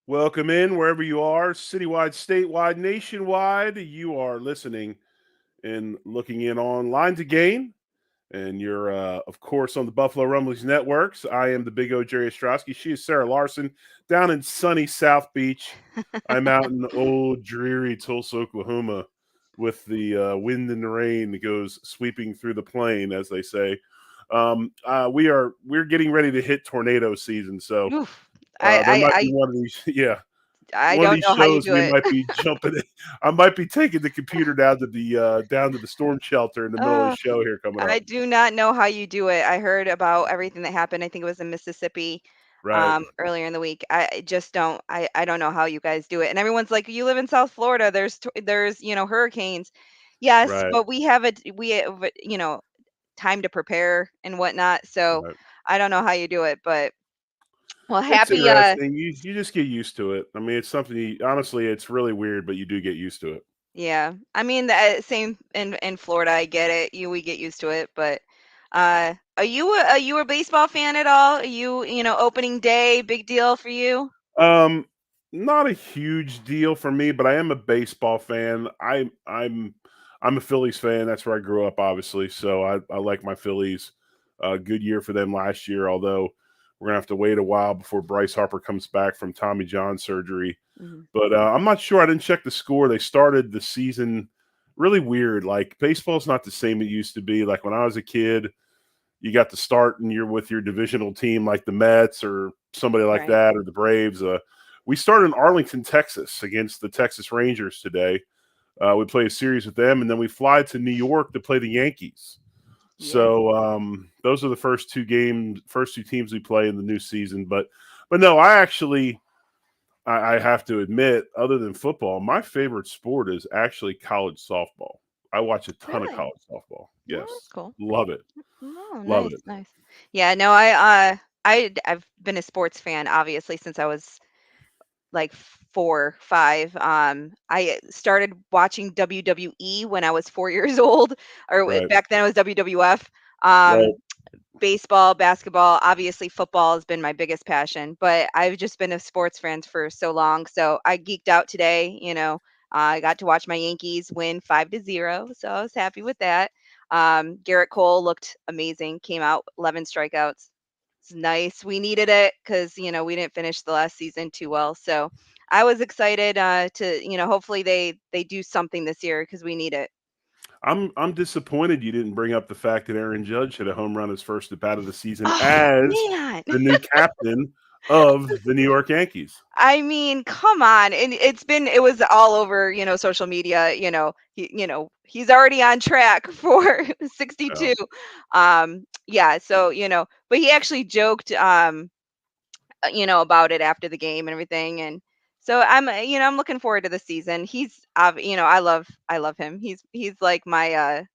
Welcome in wherever you are, citywide, statewide, nationwide. You are listening and looking in online to gain. And you're, of course, on the Buffalo Rumblings networks. I am the big O, Jerry Ostrowski. She is Sarah Larson down in sunny South Beach. I'm out in old, dreary Tulsa, Oklahoma with the wind and the rain that goes sweeping through the plain, as they say. We're getting ready to hit tornado season. So Oof. there I, might be I, one of these, yeah, I one of don't these know how you shows do we it. might be jumping in. I might be taking the computer down to the storm shelter in the middle of the Oh, show here coming I up. do not know how you do it. I heard about everything that happened. I think it was in Mississippi Right, earlier in the week. I just don't. I don't know how you guys do it. And everyone's like, "You live in South Florida. There's hurricanes." Yes, right, but we have time to prepare and whatnot. So right. I don't know how you do it, but well, It's happy. interesting. You just get used to it. I mean, it's something. Honestly, it's really weird, but you do get used to it. Yeah. I mean, the same in Florida. I get it. We get used to it, but are you a baseball fan at all? Are you opening day, big deal for you? Um, Not a huge deal for me, but I am a baseball fan. I'm a Phillies fan. That's where I grew up, obviously. So I like my Phillies. Good year for them last year, although we're gonna have to wait a while before Bryce Harper comes back from Tommy John surgery. Mhm. But I'm not sure. I didn't check the score. They started the season really weird. Like baseball's not the same it used to be. Like when I was a kid, you got to start and you're with your divisional team like the Mets or somebody like Right. that or the Braves. We started in Arlington, Texas against the Texas Rangers today. We play a series with them, and then we fly to New York to play the Yankees. Yeah. So those are the first two teams we play in the new season. But no, I have to admit, other than football, my favorite sport is actually college softball. I watch a ton of Really? college softball. Oh, that's Yes, cool. love it, Oh, love nice, it. nice. Yeah, no, I've been a sports fan obviously since I was like 4, 5. I started watching WWE when I was 4 years old, or Right, back then it was WWF. Um, right. Baseball, basketball, obviously football has been my biggest passion, but I've just been a sports fan for so long. So I geeked out today. I got to watch my Yankees win 5-0, so I was happy with that. Garrett Cole looked amazing, came out 11 strikeouts. It's nice. We needed it because we didn't finish the last season too well. So I was excited to hopefully they do something this year because we need it. I'm disappointed you didn't bring up the fact that Aaron Judge hit a home run his first at bat of the season Oh as man. the new captain of the New York Yankees. I mean, come on. And it was all over social media, he's already on track for Yeah. 62. Yeah, so but he actually joked about it after the game and everything. And so I'm looking forward to the season. I love him. He's like my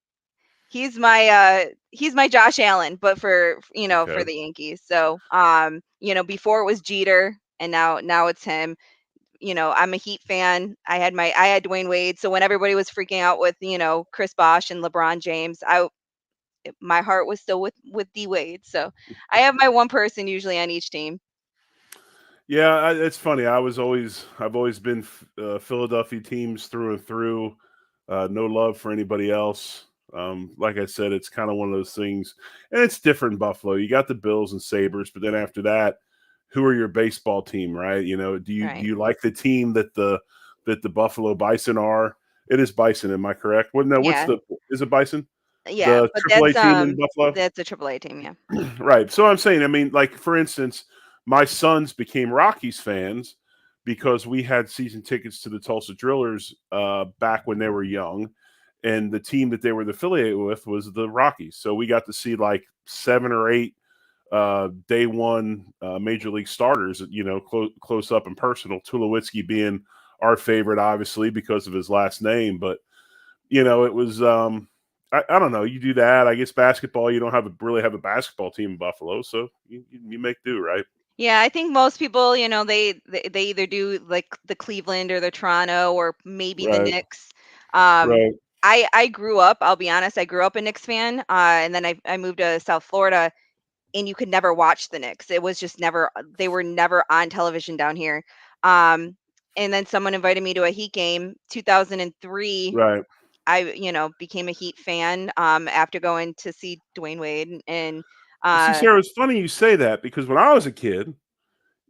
Josh Allen, but for Okay. the Yankees. So before it was Jeter and now it's him. I'm a Heat fan. I had Dwayne Wade, so when everybody was freaking out with Chris Bosh and LeBron James, my heart was still with D Wade. So I have my one person usually on each team. Yeah, it's funny. I've always been Philadelphia teams through and through. No love for anybody else. Like I said, it's kind of one of those things, and it's different in Buffalo. You got the Bills and Sabres, but then after that, who are your baseball team, right? Do Right. you like the team that the Buffalo Bison are? It is Bison, am I correct? Well, no, Yeah. is it Bison? Yeah, The but AAA team in Buffalo? that's a AAA team, yeah. Right. So I'm saying, I mean, like for instance, my sons became Rockies fans because we had season tickets to the Tulsa Drillers back when they were young, and the team that they were affiliated with was the Rockies. So we got to see like 7 or 8 day one major league starters, close up and personal. Tulowitzki being our favorite, obviously because of his last name, but it was I don't know. You do that. I guess basketball. You don't really have a basketball team in Buffalo, so you make do, right? Yeah, I think most people they either do like the Cleveland or the Toronto or maybe the Right. Knicks. Um, Right. I grew up, I'll be honest, I grew up a Knicks fan, and then I moved to South Florida, and you could never watch the Knicks. It was just never they were never on television down here. Um, and then someone invited me to a Heat game, 2003. Right. I became a Heat fan after going to see Dwayne Wade and Well, see, uh Sarah, it's funny you say that because when I was a kid,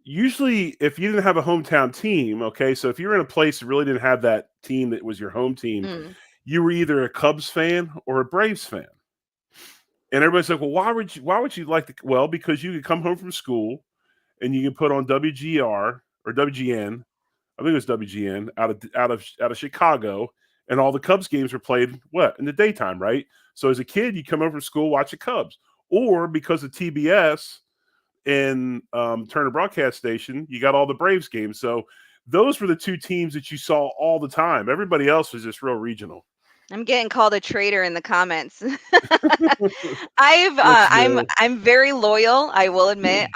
usually if you didn't have a hometown team, okay, so if you were in a place that really didn't have that team that was your home team, mm, you were either a Cubs fan or a Braves fan. And everybody's like, well, why would you like to? Well, because you could come home from school and you can put on WGR or WGN. I think it was WGN out of Chicago, and all the Cubs games were played what in the daytime, right? So as a kid, you come home from school, watch the Cubs, or because of TBS and Turner Broadcast Station, you got all the Braves games. So those were the two teams that you saw all the time. Everybody else was just real regional. I'm getting called a traitor in the comments. I've What's I'm new? I'm very loyal, I will admit.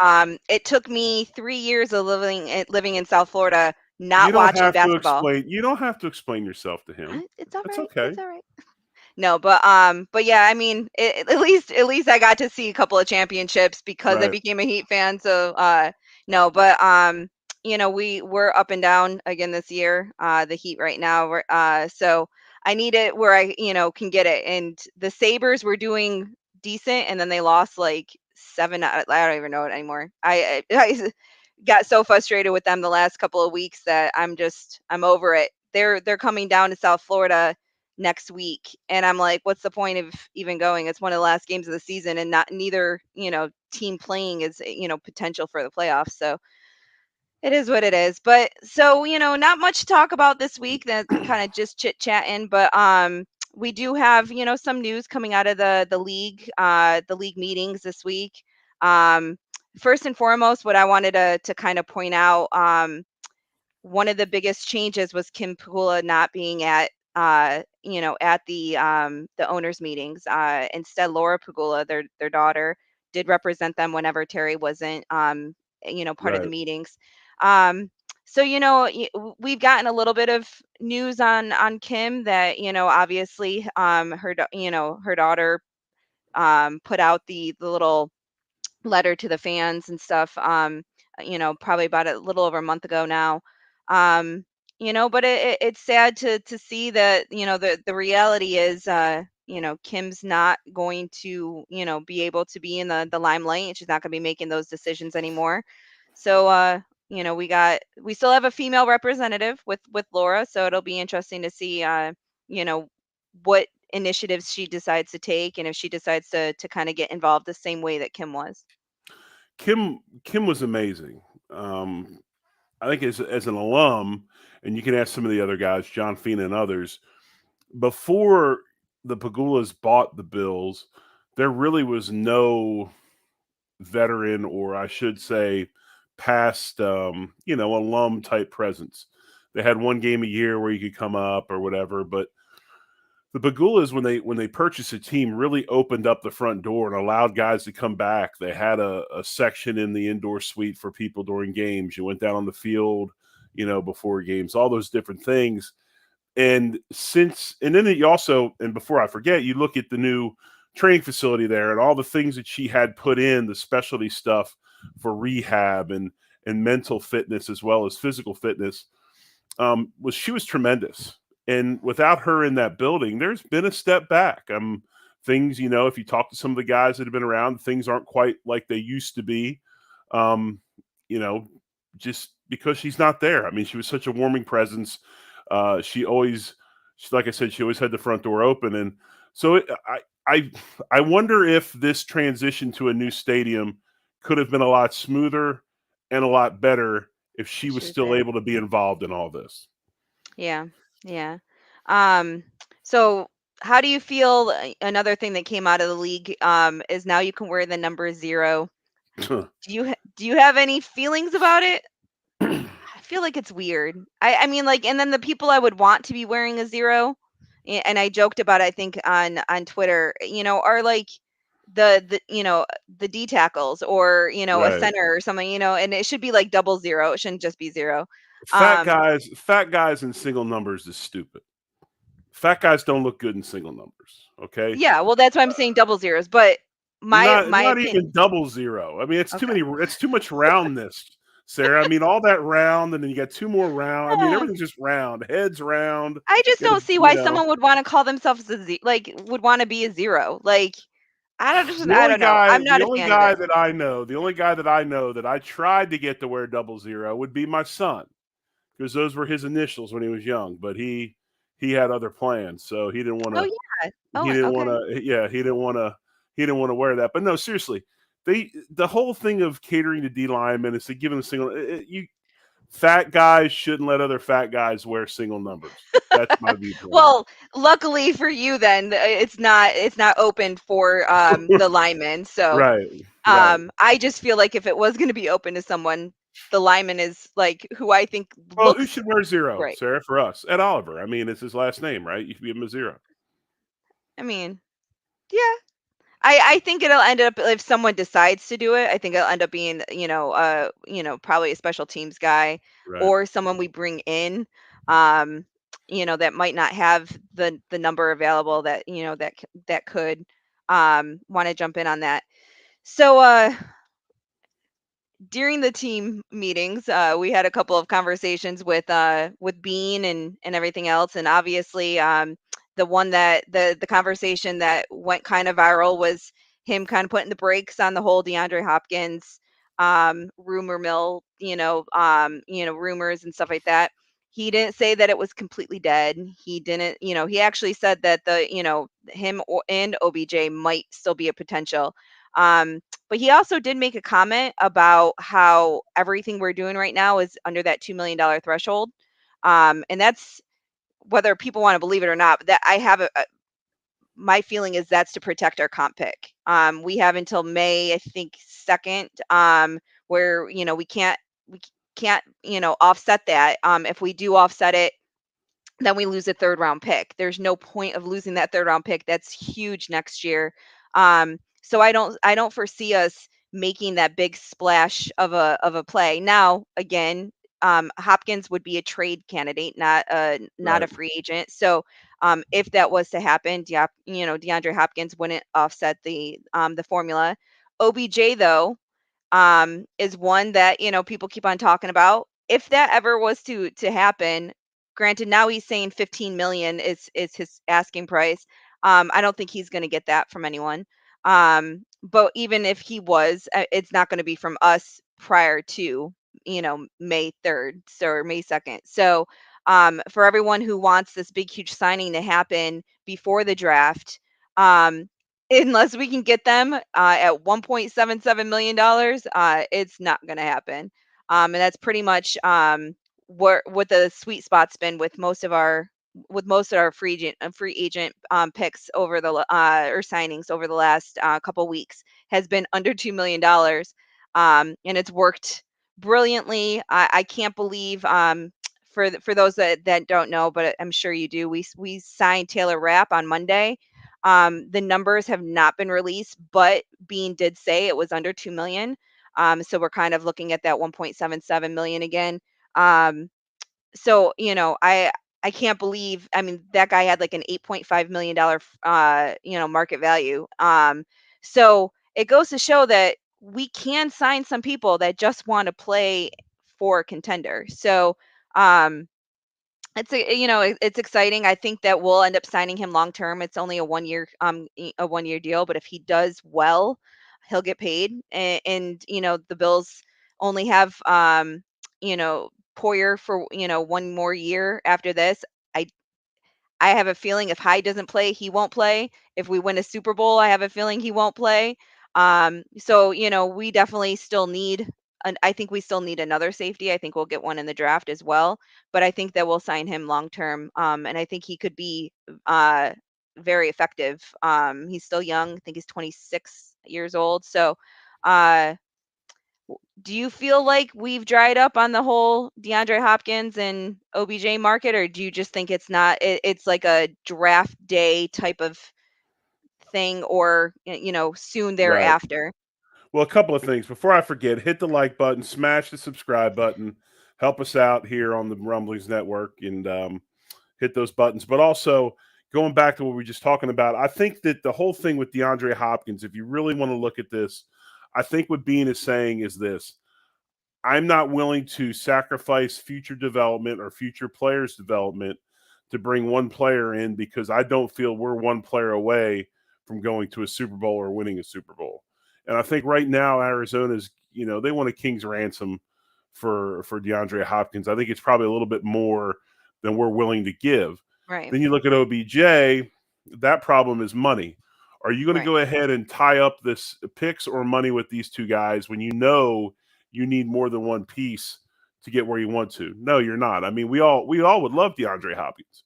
It took me 3 years of living in South Florida, You not don't watching have to basketball. explain. You don't have to explain yourself to him. It's all That's right. okay. It's all right. No, but yeah, I mean, at least I got to see a couple of championships because I Right. became a Heat fan. So no, but we're up and down again this year. The Heat right now, so I need it where I can get it. And the Sabers were doing decent, and then they lost like seven. I don't even know it anymore. I got so frustrated with them the last couple of weeks that I'm over it. They're coming down to South Florida next week, and I'm like, what's the point of even going? It's one of the last games of the season, and not neither team playing is potential for the playoffs. So it is what it is. But so not much to talk about this week. That kind of just chit chatting, but we do have some news coming out of the league meetings this week. um First and foremost, what I wanted to kind of point out, one of the biggest changes was Kim Pula not being at the owners meetings. Instead, Laura Pagula, their daughter, did represent them whenever Terry wasn't part of the Right. meetings. So we've gotten a little bit of news on Kim that obviously her daughter put out the little letter to the fans and stuff, probably about a little over a month ago now. um but it's sad to see that the reality is Kim's not going to be able to be in the limelight, and she's not going to be making those decisions anymore. So we still have a female representative with Laura, so it'll be interesting to see you know what initiatives she decides to take, and if she decides to kind of get involved the same way that Kim was. Kim was amazing. I think as an alum, and you can ask some of the other guys, John Fina and others, before the Pagulas bought the Bills, there really was no veteran, or I should say, past alum type presence. They had one game a year where you could come up or whatever, but the Pagulas, when they purchased a team, really opened up the front door and allowed guys to come back. They had a section in the indoor suite for people during games. You went down on the field, before games, all those different things. And then you also, and before I forget, you look at the new training facility there and all the things that she had put in, the specialty stuff for rehab and mental fitness as well as physical fitness. She was tremendous. And without her in that building, there's been a step back. Things, if you talk to some of the guys that have been around, things aren't quite like they used to be. Um, you know, just because she's not there. I mean, she was such a warming presence. Like I said, she always had the front door open, and so I, I wonder if this transition to a new stadium could have been a lot smoother and a lot better if she If was she was still there. able to be involved in all this. Yeah, yeah. Um, so how do you feel? Another thing that came out of the league is now you can wear the number 0. Do you have any feelings about it? I feel like it's weird. I mean, like, and then the people I would want to be wearing a 0, and I joked about it, I think on Twitter, are like the D tackles, or a Right. center or something, and it should be like double 0. It shouldn't just be 0. Fat Um, guys, fat guys in single numbers is stupid. Fat guys don't look good in single numbers. Okay, Yeah, well, that's why I'm saying double zeros, but my not my not opinion. even double zero. I mean, it's too Okay. many. It's too much roundness. Sarah. I mean, all that round, and then you got two more round. I mean, everything's just round. Heads round. I just Got to, don't see why someone would want to call themselves would want to be a zero. Like I don't know. I'm not the a only fan of guy it. that I know, the only guy that I know that I tried to get to wear 00 would be my son, because those were his initials when he was young. But he had other plans, so he didn't want Oh to. yeah. He Oh didn't want okay. to. Yeah, he didn't want to. He didn't want to wear that. But no, seriously, the whole thing of catering to D linemen is to give them single. You fat guys shouldn't let other fat guys wear single numbers. That's my viewpoint. Well, luckily for you, then it's not open for the linemen. So Right, right. I just feel like if it was going to be open to someone, the lineman is like who I think Well, who looks should wear 0, great. Sarah? For us, Ed Oliver. I mean, it's his last name, right? You should give him a 0. I mean, yeah. I think it'll end up if someone decides to do it. I think it'll end up being probably a special teams guy Right, or someone we bring in, um, that might not have the number available that that could want to jump in on that. So during the team meetings, we had a couple of conversations with Bean and everything else, and obviously, the one that the conversation that went kind of viral was him kind of putting the brakes on the whole DeAndre Hopkins rumor mill, rumors and stuff like that. He didn't say that it was completely dead. He didn't, he actually said that and OBJ might still be a potential. Um, but he also did make a comment about how everything we're doing right now is under that $2 million threshold. And that's whether people want to believe it or not. But that I have my feeling is that's to protect our comp pick. We have until May, I think, 2nd, where we can't offset that. If we do offset it, then we lose a third round pick. There's no point of losing that third round pick. That's huge next year. So I don't foresee us making that big splash of a play. Now, again, Hopkins would be a trade candidate, not a right, free agent. So if that was to happen, DeAndre Hopkins wouldn't offset the formula. OBJ though, is one that people keep on talking about. If that ever was to happen, granted, now he's saying 15 million is his asking price. I don't think he's going to get that from anyone. But even if he was, it's not going to be from us prior to May 3rd, or May 2nd. So for everyone who wants this big huge signing to happen before the draft, um, unless we can get them at $1.77 million, it's not going to happen. And that's pretty much what the sweet spot's been with most of our free agent picks over or signings over the last couple weeks has been under $2 million, and it's worked brilliantly. I can't believe for those that don't know, but I'm sure you do. We signed Taylor Rapp on Monday. The numbers have not been released, but Bean did say it was under 2 million. So we're kind of looking at that 1.77 million again. So I can't believe. I mean, that guy had like an $8.5 million market value. So it goes to show that we can sign some people that just want to play for a contender. So um it's exciting. I think that we'll end up signing him long term. It's only a 1 year deal, but if he does well, he'll get paid. And the Bills only have Poyer for one more year after this. I I have a feeling if Hyde doesn't play, he won't play. If we win a Super Bowl, I have a feeling he won't play. So we definitely still need. I think we still need another safety. I think we'll get one in the draft as well. But I think that we'll sign him long term. And I think he could be very effective. He's still young. I think he's 26 years old. So, uh, do you feel like we've dried up on the whole DeAndre Hopkins and OBJ market, or do you just think it's like a draft day type of thing, or soon right. thereafter? Well, a couple of things before I forget: hit the like button, smash the subscribe button, help us out here on the Rumblings Network, and hit those buttons. But also, going back to what we were just talking about, I think that the whole thing with DeAndre Hopkins, if you really want to look at this, I think what Bean is saying is this: I'm not willing to sacrifice future development or future players' development to bring one player in because I don't feel we're one player away from going to a Super Bowl or winning a Super Bowl. And I think right now Arizona's, they want a king's ransom for DeAndre Hopkins. I think it's probably a little bit more than we're willing to give. Right. Then you look at OBJ, that problem is money. Are you going to Right. go ahead and tie up this picks or money with these two guys when you know you need more than one piece to get where you want to? No, you're not. I mean, we all would love DeAndre Hopkins.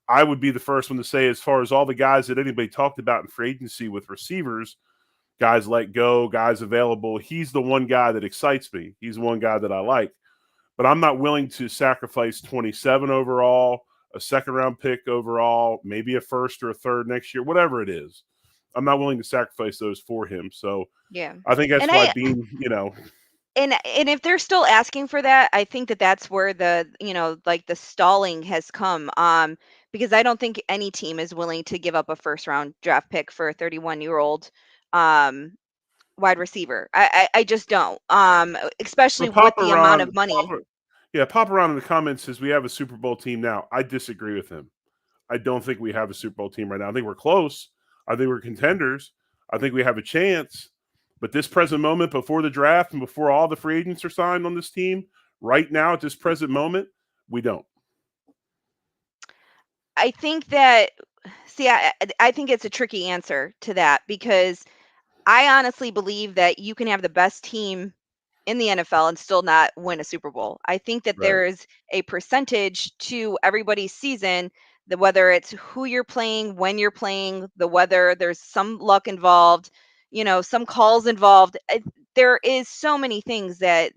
I would be the first one to say, as far as all the guys that anybody talked about in free agency with receivers, guys let go, guys available, he's the one guy that excites me. He's the one guy that I like. But I'm not willing to sacrifice 27 overall, a second round pick overall, maybe a first or a third next year, whatever it is. I'm not willing to sacrifice those for him. So Yeah. I think that's And why I Bean, and if they're still asking for that, I think that that's where the, like the stalling has come. Because I don't think any team is willing to give up a first round draft pick for a 31-year-old um wide receiver. I just don't. Especially but with the amount of money. Papa Ron in the comments says we have a Super Bowl team now. I disagree with him. I don't think we have a Super Bowl team right now. I think we're close. I think we're contenders. I think we have a chance. But this present moment, before the draft and before all the free agents are signed on this team, right now at this present moment, we don't. I think that see I think it's a tricky answer to that because I honestly believe that you can have the best team in the NFL and still not win a Super Bowl. I think that Right. there is a percentage to everybody's season, that whether it's who you're playing, when you're playing, the weather, there's some luck involved, some calls involved. There is so many things that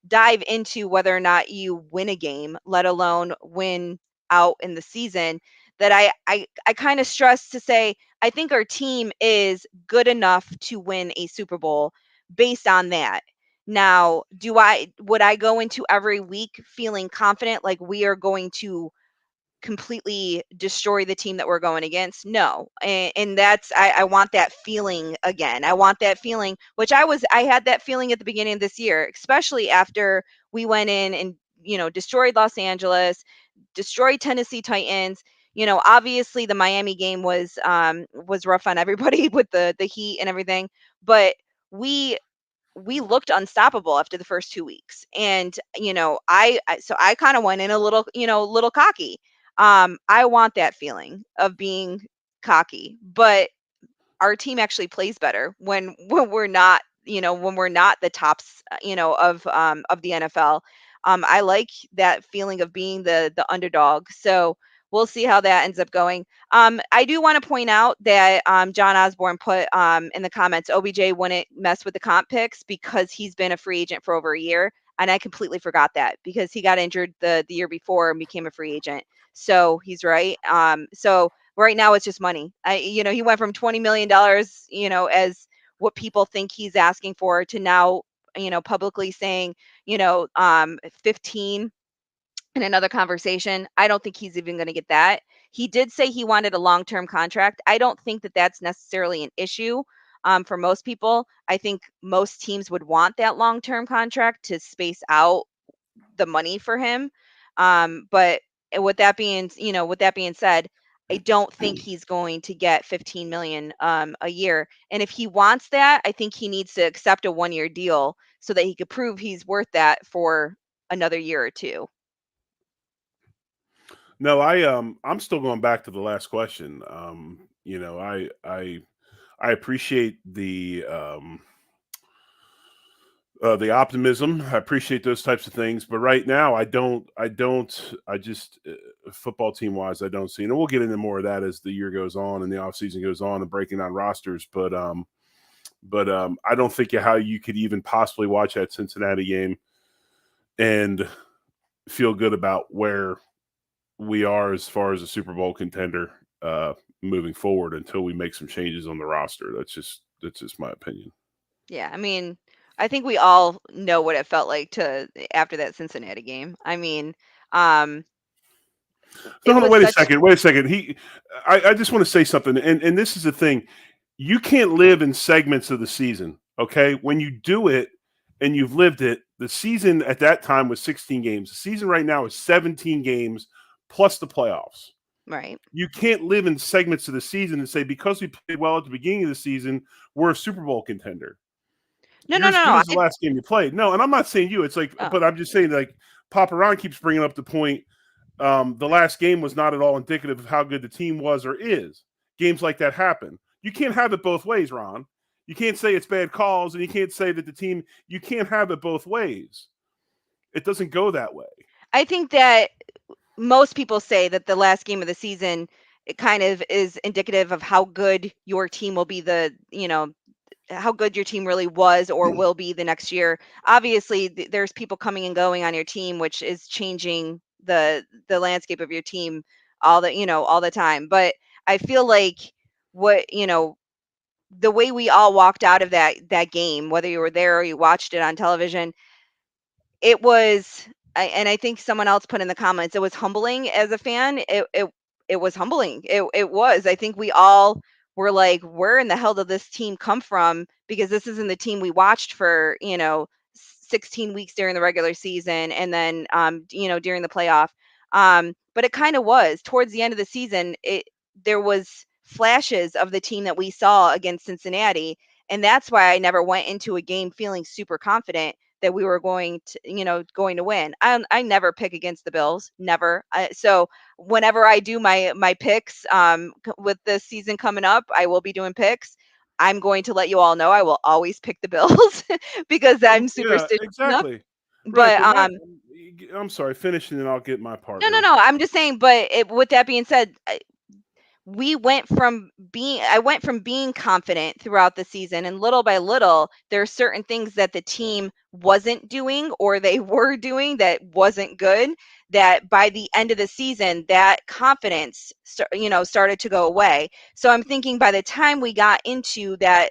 dive into whether or not you win a game, let alone win out in the season. That I kind of stress to say I think our team is good enough to win a Super Bowl based on that. Now, would I go into every week feeling confident like we are going to completely destroy the team that we're going against? No. And that's I want that feeling again. I want that feeling, which I had that feeling at the beginning of this year, especially after we went in and destroyed Los Angeles, destroyed Tennessee Titans. Obviously the Miami game was rough on everybody with the heat and everything, but we we looked unstoppable after the first 2 weeks. And so I kind of went in a little, little cocky. I want that feeling of being cocky, but our team actually plays better when we're not, when we're not the tops, of the NFL. I like that feeling of being the underdog. So we'll see how that ends up going. I do want to point out that John Osborne put in the comments, OBJ wouldn't mess with the comp picks because he's been a free agent for over a year. And I completely forgot that because he got injured the year before and became a free agent. So he's right. So right now it's just money. He went from $20 million, as what people think he's asking for, to now, publicly saying, 15 in another conversation. I don't think he's even going to get that. He did say he wanted a long-term contract. I don't think that that's necessarily an issue. For most people, I think most teams would want that long-term contract to space out the money for him. But with that being said, I don't think he's going to get 15 million a year. And if he wants that, I think he needs to accept a 1-year deal so that he could prove he's worth that for another year or two. No, I'm still going back to the last question. I appreciate the optimism. I appreciate those types of things, but right now I don't. I just football team wise, I don't see. And we'll get into more of that as the year goes on and the offseason goes on and breaking down rosters. But I don't think how you could even possibly watch that Cincinnati game and feel good about where we are as far as a Super Bowl contender moving forward until we make some changes on the roster. That's just my opinion. Yeah, I mean, I think we all know what it felt like to after that Cincinnati game. I mean, um, So it hold on, was wait a such second. Wait a second. I just want to say something, and this is the thing. You can't live in segments of the season, okay? When you do it and you've lived it, the season at that time was 16 games. The season right now is 17 games plus the playoffs. Right. You can't live in segments of the season and say, because we played well at the beginning of the season, we're a Super Bowl contender. No, You're no, as no, good no. as the last game you played. No, and I'm not saying you. It's like, Oh, but I'm just saying, like, Papa Ron keeps bringing up the point. The last game was not at all indicative of how good the team was or is. Games like that happen. You can't have it both ways, Ron. You can't say it's bad calls, and you can't say that the team. You can't have it both ways. It doesn't go that way. I think that most people say that the last game of the season, it kind of is indicative of how good your team will be, how good your team really was or will be the next year. Obviously, there's people coming and going on your team, which is changing the landscape of your team all the time. But I feel like what, the way we all walked out of that game, whether you were there or you watched it on television, it was, and I think someone else put in the comments, it was humbling as a fan. It was humbling. It was. I think we all were like, where in the hell did this team come from? Because this isn't the team we watched for, 16 weeks during the regular season, and then during the playoff. But it kind of was towards the end of the season. There was flashes of the team that we saw against Cincinnati, and that's why I never went into a game feeling super confident that we were going to win. I never pick against the Bills, never. So whenever I do my picks, with this season coming up, I will be doing picks. I'm going to let you all know I will always pick the Bills because Well, I'm yeah, superstitious enough. exactly. Right, But but I'm sorry. Finish, and then I'll get my part, no, no, Ron. no. I'm just saying. But with that being said, I went from being confident throughout the season, and little by little there are certain things that the team wasn't doing or they were doing that wasn't good, that by the end of the season that confidence started to go away. So I'm thinking by the time we got into that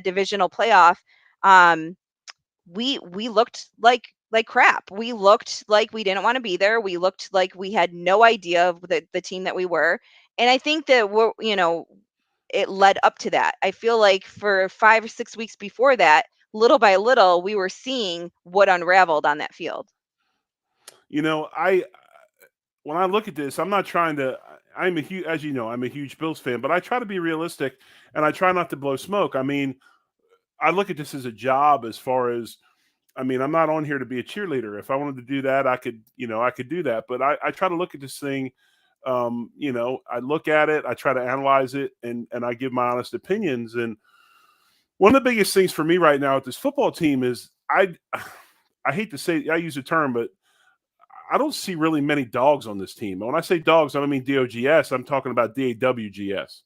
divisional playoff, um we looked like crap. We looked like we didn't want to be there. We looked like we had no idea of the team that we were. And I think that it led up to that. I feel like for 5 or 6 weeks before that, little by little, we were seeing what unraveled on that field. I when I look at this, I'm not trying to. I'm a huge, as you know, I'm a huge Bills fan, but I try to be realistic and I try not to blow smoke. I mean, I look at this as a job as far as, I mean, I'm not on here to be a cheerleader. If I wanted to do that, I could do that. But I try to look at this thing. I look at it, I try to analyze it, and I give my honest opinions. And one of the biggest things for me right now with this football team is I hate to say, I use the term, but I don't see really many dogs on this team. And when I say dogs, I don't mean DOGS. I'm talking about DAWGS.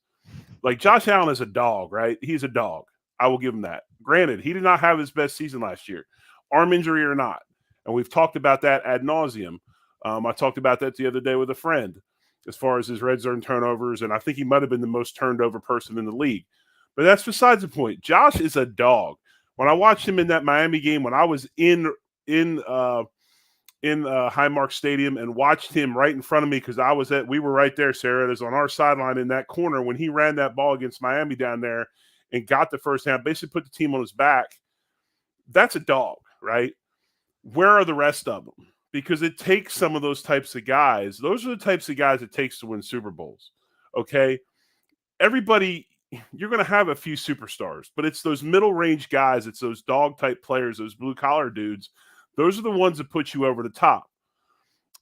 Like Josh Allen is a dog, right? He's a dog. I will give him that. Granted, he did not have his best season last year, arm injury or not. And we've talked about that ad nauseum. I talked about that the other day with a friend as far as his red zone turnovers. And I think he might have been the most turned over person in the league. But that's besides the point. Josh is a dog. When I watched him in that Miami game, when I was in Highmark Stadium and watched him right in front of me, because we were right there, Sarah. It was on our sideline in that corner when he ran that ball against Miami down there and got the first down, basically put the team on his back. That's a dog, right? Where are the rest of them? Because it takes some of those types of guys. Those are the types of guys it takes to win Super Bowls. Okay. Everybody, you're going to have a few superstars, but it's those middle range guys. It's those dog type players, those blue collar dudes. Those are the ones that put you over the top.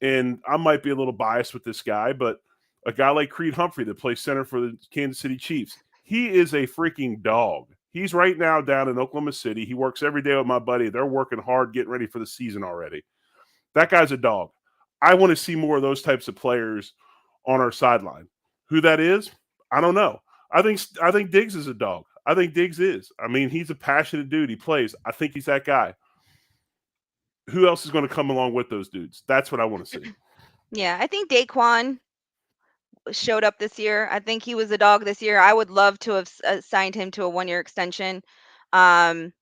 And I might be a little biased with this guy, but a guy like Creed Humphrey that plays center for the Kansas City Chiefs, he is a freaking dog. He's right now down in Oklahoma City. He works every day with my buddy. They're working hard, getting ready for the season already. That guy's a dog. I want to see more of those types of players on our sideline. Who that is, I don't know. I think Diggs is a dog. I think Diggs is. I mean, he's a passionate dude. He plays. I think he's that guy. Who else is going to come along with those dudes? That's what I want to see. Yeah, I think Daquan showed up this year. I think he was a dog this year. I would love to have signed him to a 1-year extension. Um,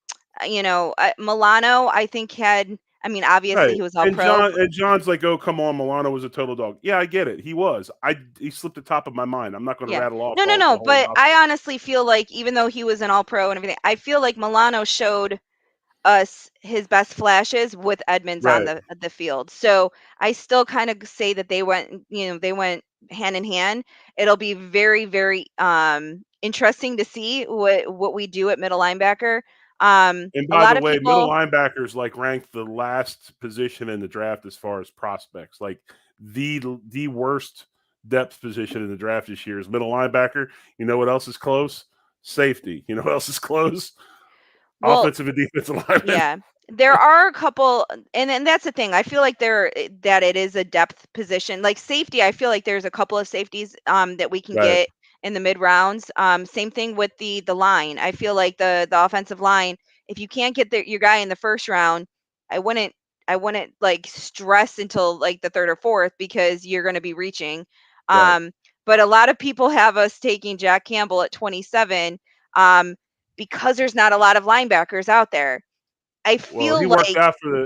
Milano, I think had. I mean, obviously Right. he was all And pro. John's like, oh, come on, Milano was a total dog. Yeah, I get it. He was. He slipped the top of my mind. I'm not going to Yeah. rattle off No, no, all the no. whole But roster. I honestly feel like even though he was an all pro and everything, I feel like Milano showed us his best flashes with Edmonds on Right. the field. So I still kind of say that they went hand in hand. It'll be very, very interesting to see what we do at middle linebacker. And A by lot the of way, middle people, linebackers like ranked the last position in the draft as far as prospects. Like the worst depth position in the draft this year is middle linebacker. You know what else is close? Safety. You know what else is close? well, Offensive and defensive linemen. yeah. There are a couple, and that's the thing. I feel like that it is a depth position. Like safety, I feel like there's a couple of safeties that we can Right. get in the mid rounds. Same thing with the line. I feel like the offensive line, if you can't get your guy in the first round, I wouldn't I wouldn't like stress until like the third or fourth because you're going to be reaching. Right. Um, but a lot of people have us taking Jack Campbell at 27 um, because there's not a lot of linebackers out there. I Well, feel like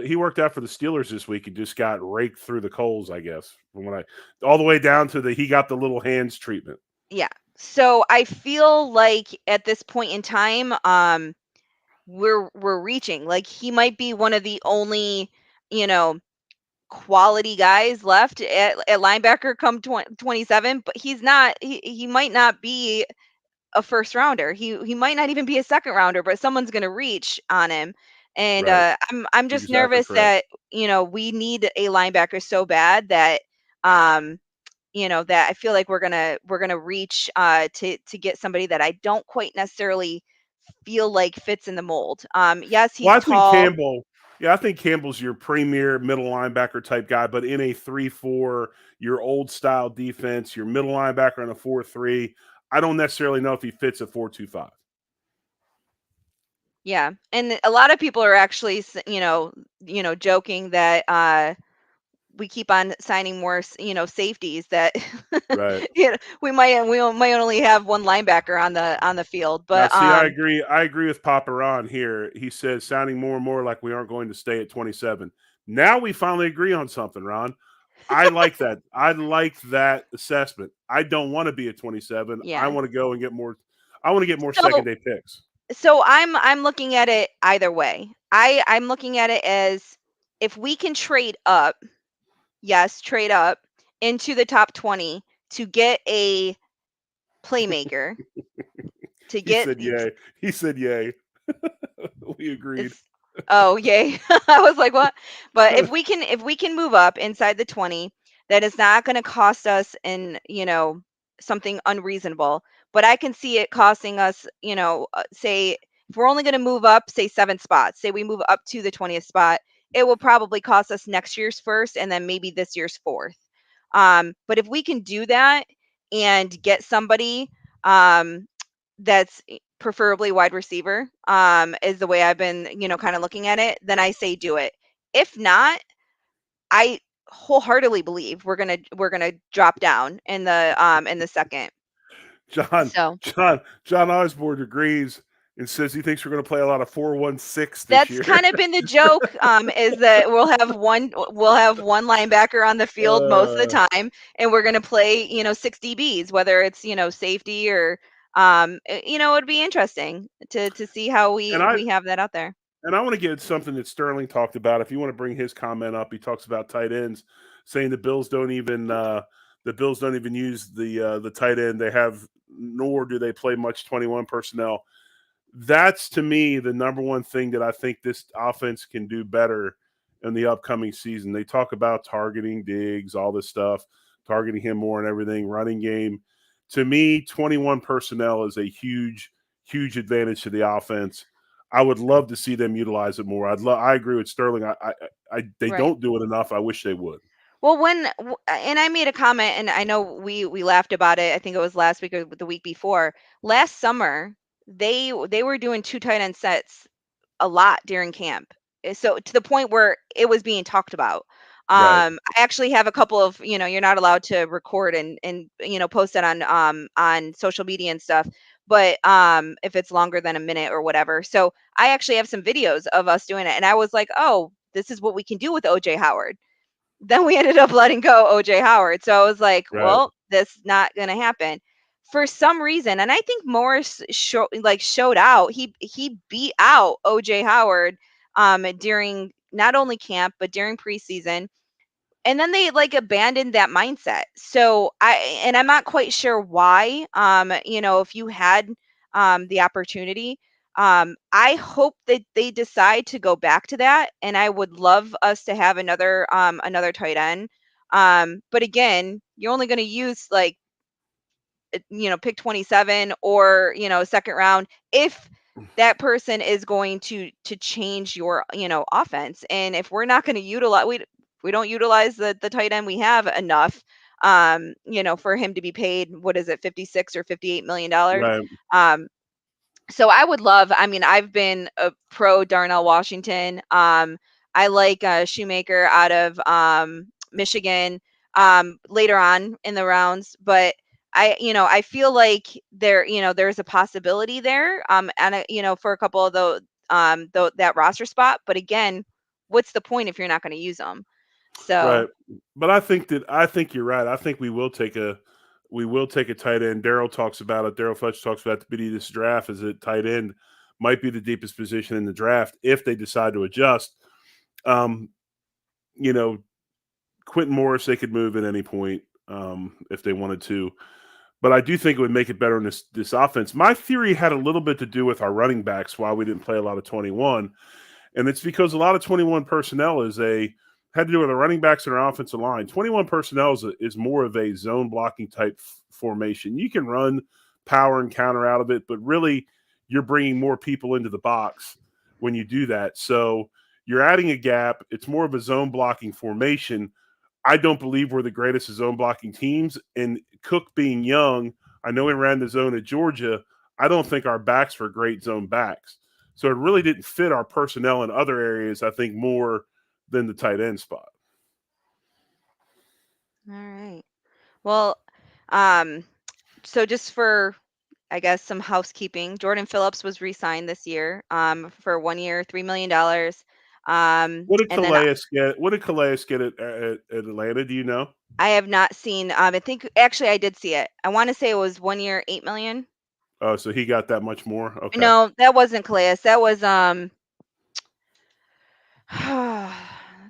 he worked out for the Steelers this week and just got raked through the coals, I guess. From when I all the way down to the he got the little hands treatment. yeah. So I feel like at this point in time, we're reaching. Like he might be one of the only, you know, quality guys left at linebacker come 27, but he's not he might not be a first rounder. He might not even be a second rounder, but someone's going to reach on him. And Right. I'm You're just exactly nervous correct. that, we need a linebacker so bad that um that I feel like we're gonna reach to get somebody that I don't quite necessarily feel like fits in the mold. Yes, Well, he's I think tall. Campbell. Yeah, I think Campbell's your premier middle linebacker type guy, but in a 3-4, your old style defense, your middle linebacker in a 4-3. I don't necessarily know if he fits a 4-2-5. Yeah, and a lot of people are actually joking that we keep on signing more safeties that Right. we might only have one linebacker on the field, Now, but see, I agree. I agree with Papa Ron here. He says sounding more and more like we aren't going to stay at 27. Now we finally agree on something, Ron. I like that. I like that assessment. I don't want to be at 27. I yeah. want to go and get more. I want to get more second So day picks. I'm looking at it either way. I'm looking at it as if we can trade up, yes, trade up into the top 20 to get a playmaker, to He get said, "Yay." He said, "Yay." We agreed. it's oh, yay. I was like, "What?" But if we can move up inside the 20, that is not gonna cost us something unreasonable, but I can see it costing us, say if we're only gonna move up, say 7 spots, say we move up to the 20th spot, it will probably cost us next year's first and then maybe this year's fourth. But if we can do that and get somebody, um, that's preferably wide receiver, is the way I've been, kind of looking at it, then I say do it. If not, I wholeheartedly believe we're gonna drop down in the second. John, So John Osborne agrees and says he thinks we're going to play a lot of 4-1-6 this that's year. kind of been the joke, is that we'll have one linebacker on the field most of Uh, the time, and we're gonna play, 6 DBs, whether it's, safety or it'd be interesting to see how and we have that out there. I want to get something that Sterling talked about. If you want to bring his comment up, he talks about tight ends, saying the Bills don't even use the tight end. They have nor do they play much 21 personnel. That's to me the number one thing that I think this offense can do better in the upcoming season. They talk about targeting Diggs, all this stuff, targeting him more and everything, running game. To me, 21 personnel is a huge, huge advantage to the offense. I would love to see them utilize it more. I agree with Sterling. They Right. don't do it enough. I wish they would. Well, and I made a comment, and I know we laughed about it. I think it was last week or the week before. Last summer, they were doing two tight end sets a lot during camp. So to the point where it was being talked about. Right, I actually have a couple of, you're not allowed to record and post it on social media and stuff, but if it's longer than a minute or whatever. So I actually have some videos of us doing it, and I was like, oh, this is what we can do with OJ Howard. Then we ended up letting go OJ Howard. So I was like, right. well, that's not going to happen. For some reason, and I think Morris showed out. He beat out OJ Howard during not only camp but during preseason, and then they like abandoned that mindset. So I'm not quite sure why. If you had the opportunity, I hope that they decide to go back to that, and I would love us to have another tight end. But again, you're only going to use like pick 27 or second round if that person is going to change your offense. And if we're not going to utilize we don't utilize the tight end we have enough, for him to be paid, what is it, 56 or 58 million dollars. Right. So I would love, I mean, I've been a pro Darnell Washington. I like Shoemaker out of Michigan later on in the rounds, but I feel like there's a possibility there, and for a couple of that roster spot. But again, what's the point if you're not going to use them? So, Right. But I think you're right. I think we will take a tight end. Daryl talks about it. Daryl Fletcher talks about the beauty of this draft is that tight end might be the deepest position in the draft if they decide to adjust. Um, you know, Quentin Morris they could move at any point if they wanted to. But I do think it would make it better in this offense. My theory had a little bit to do with our running backs, why we didn't play a lot of 21. And it's because a lot of 21 personnel had to do with the running backs and our offensive line. 21 personnel is more of a zone blocking type formation. You can run power and counter out of it, but really you're bringing more people into the box when you do that. So you're adding a gap. It's more of a zone blocking formation. I don't believe we're the greatest of zone blocking teams. And Cook being young, I know he ran the zone at Georgia. I don't think our backs were great zone backs. So it really didn't fit our personnel in other areas, I think, more than the tight end spot. all right. Well, um, so just for I guess some housekeeping, Jordan Phillips was re-signed this year for 1 year, $3 million. And then What did Calais get at Atlanta? Do you know? I have not seen. I think actually I did see it. I want to say it was 1 year, 8 million. Oh, so he got that much more? Okay. No, that wasn't Calais. That was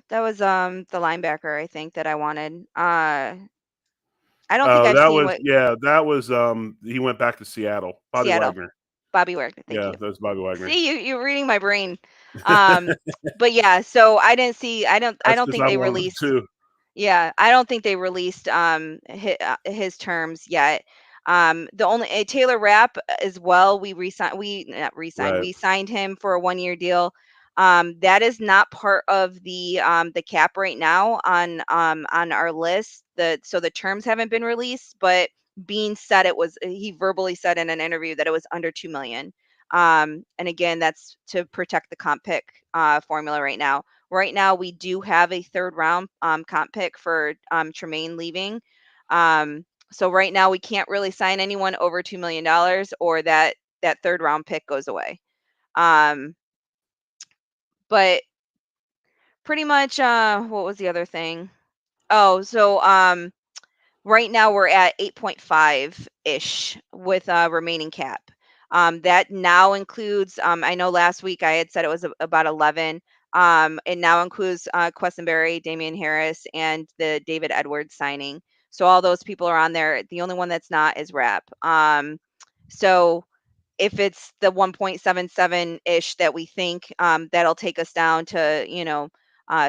that was the linebacker I think that I wanted. I don't think Oh, I've seen what that was he went back to Seattle. Bobby Seattle. Wagner. Bobby Wagner. Thank Yeah, you. that was Bobby Wagner. See, you're reading my brain. Um, but yeah, so I didn't see. I That's don't because think I they wanted him released. too. Yeah, I don't think they released his terms yet. The only Taylor Rapp as well. We resigned. We not resigned. Right. We signed him for a 1 year deal. That is not part of the cap right now on our list. The terms haven't been released, but Bean said he verbally said in an interview that it was under 2 million. And again, that's to protect the comp pick formula right now. Right now, we do have a third round comp pick for Tremaine leaving. So right now, we can't really sign anyone over $2 million, or that third round pick goes away. Um, but pretty much, what was the other thing? Oh, so right now we're at 8.5 ish with remaining cap. That now includes, I know last week I had said it was about 11. It now includes Questenberry, Damian Harris, and the David Edwards signing. So all those people are on there. The only one that's not is Rap. So if it's the 1.77 ish that we think, that'll take us down to,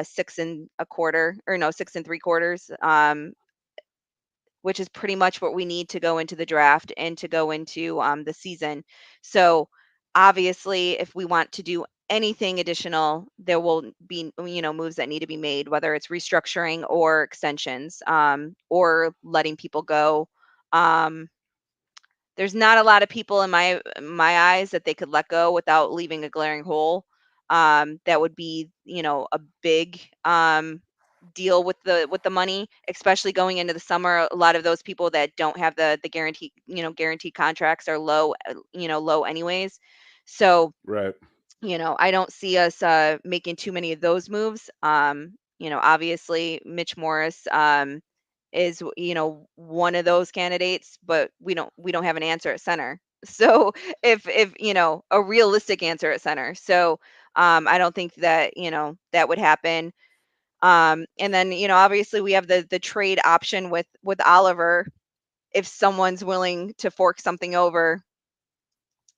6 and a quarter, or no, 6 and 3/4. Which is pretty much what we need to go into the draft and to go into the season. So obviously, if we want to do anything additional, there will be moves that need to be made, whether it's restructuring or extensions, or letting people go. Um, there's not a lot of people in my eyes that they could let go without leaving a glaring hole. That would be a big deal with the money, especially going into the summer. A lot of those people that don't have the guaranteed contracts are low, low anyways. So Right. I don't see us making too many of those moves. Obviously Mitch Morris is one of those candidates, but we don't have an answer at center. So if a realistic answer at center. So I don't think that, that would happen. And then, obviously we have the trade option with Oliver if someone's willing to fork something over.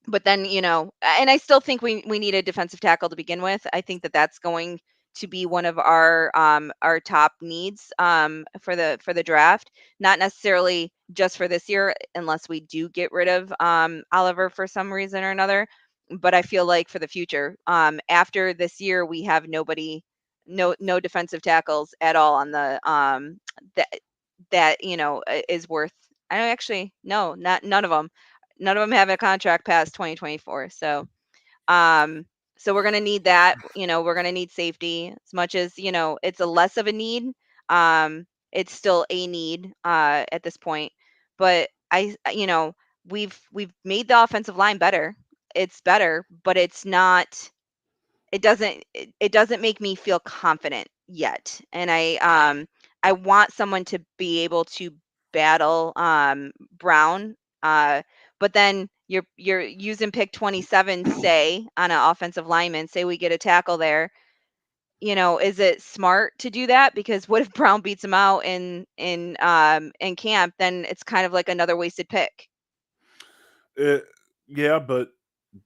But then, and I still think we need a defensive tackle to begin with. I think that that's going to be one of our top needs for the draft, not necessarily just for this year unless we do get rid of Oliver for some reason or another, but I feel like for the future, after this year we have nobody, no defensive tackles at all on the that is worth. I don't actually, no, not none of them. None of them have a contract past 2024. Um, so we're gonna need that. We're gonna need safety as much as it's a less of a need. It's still a need at this point. But we've made the offensive line better. It's better, but it's not. It doesn't make me feel confident yet. And I want someone to be able to battle Brown. But then you're using pick 27, say, on an offensive lineman. Say we get a tackle there. Is it smart to do that? Because what if Brown beats him out in camp? Then it's kind of like another wasted pick. Uh, yeah, but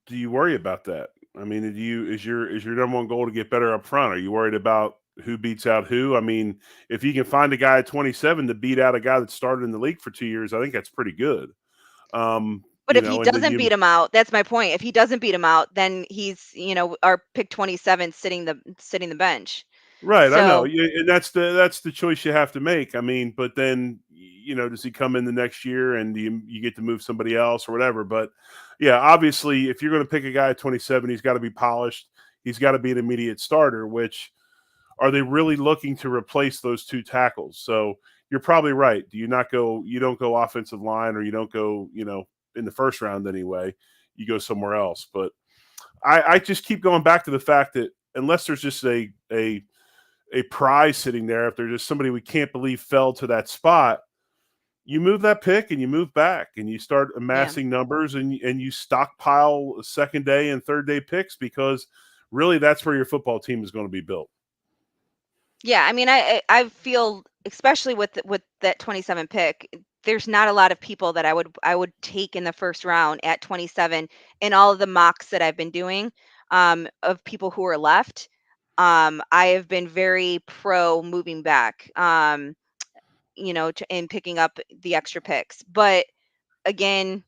do you worry about that? I mean, is your number one goal to get better up front? Are you worried about who beats out who? I mean, if you can find a guy at 27 to beat out a guy that started in the league for 2 years, I think that's pretty good. But if he And then doesn't you beat him out, that's my point. If he doesn't beat him out, then he's, our pick 27 sitting the bench. right, I know, So, and that's the choice you have to make. I mean, but then does he come in the next year and you get to move somebody else or whatever? But yeah, obviously, if you're going to pick a guy at 27, he's got to be polished. He's got to be an immediate starter. Which are they really looking to replace those two tackles? So you're probably right. Do you not go? You don't go offensive line, or you don't go, in the first round anyway. You go somewhere else. But I just keep going back to the fact that unless there's just a prize sitting there, if there's just somebody we can't believe fell to that spot, you move that pick and you move back and you start yeah. amassing numbers and you stockpile second day and third day picks because really that's where your football team is going to be built. Yeah, I mean, I feel especially with that 27 pick, there's not a lot of people that I would take in the first round at 27 in all of the mocks that I've been doing of people who are left. I have been very pro moving back, in picking up the extra picks. But again,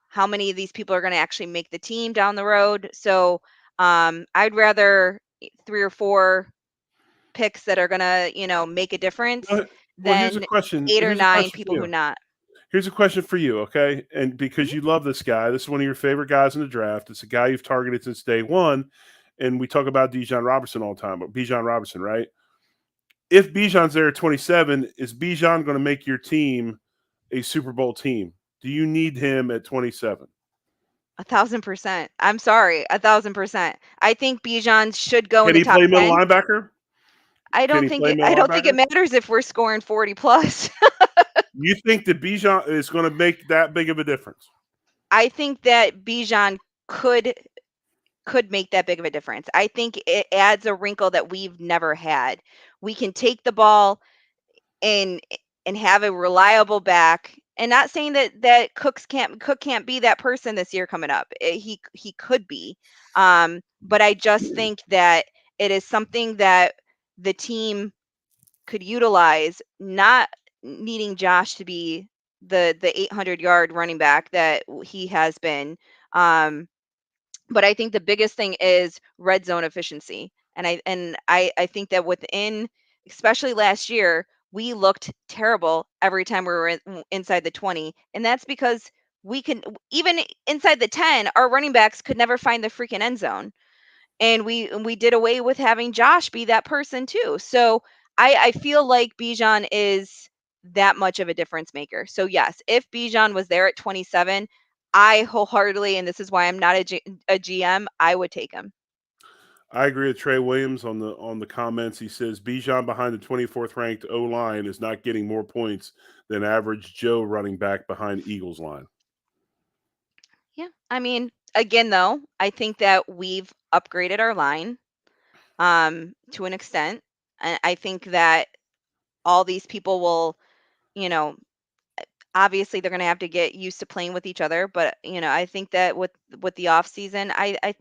how many of these people are going to actually make the team down the road? So I'd rather three or four picks that are gonna, make a difference Well, here's a than question. 8 or Here's a 9 question for people who you. not. Here's a question for you, okay? And because Mhm. you love this guy, this is one of your favorite guys in the draft. It's a guy you've targeted since day one. And we talk about Bijan Robinson all the time, but Bijan Robinson, right? If Bijan's there at 27, is Bijan going to make your team a Super Bowl team? Do you need him at 27? 1,000%. I'm sorry, 1,000%. I think Bijan should go in Can the he top play middle 10. linebacker? Can he play I middle don't think it linebacker? matters if we're scoring 40 plus. You think that Bijan is going to make that big of a difference? I think that Bijan could make that big of a difference. I think it adds a wrinkle that we've never had. We can take the ball and have a reliable back. And not saying that Cook can't be that person this year coming up. He could be, but I just think that it is something that the team could utilize. Not needing Josh to be the 800-yard running back that he has been. Um, but I think the biggest thing is red zone efficiency. And I think that within, especially last year, we looked terrible every time we were inside the 20. And that's because we can, even inside the 10, our running backs could never find the freaking end zone. And we did away with having Josh be that person too. So I feel like Bijan is that much of a difference maker. So yes, if Bijan was there at 27, I wholeheartedly, and this is why I'm not a GM, I would take him. I agree with Trey Williams on the comments. He says Bijan behind the 24th ranked O line is not getting more points than average Joe running back behind Eagles line. Yeah, I mean, Again, though, I think that we've upgraded our line to an extent. And I think that all these people will, you know, obviously they're going to have to get used to playing with each other. But I think that with the off season, I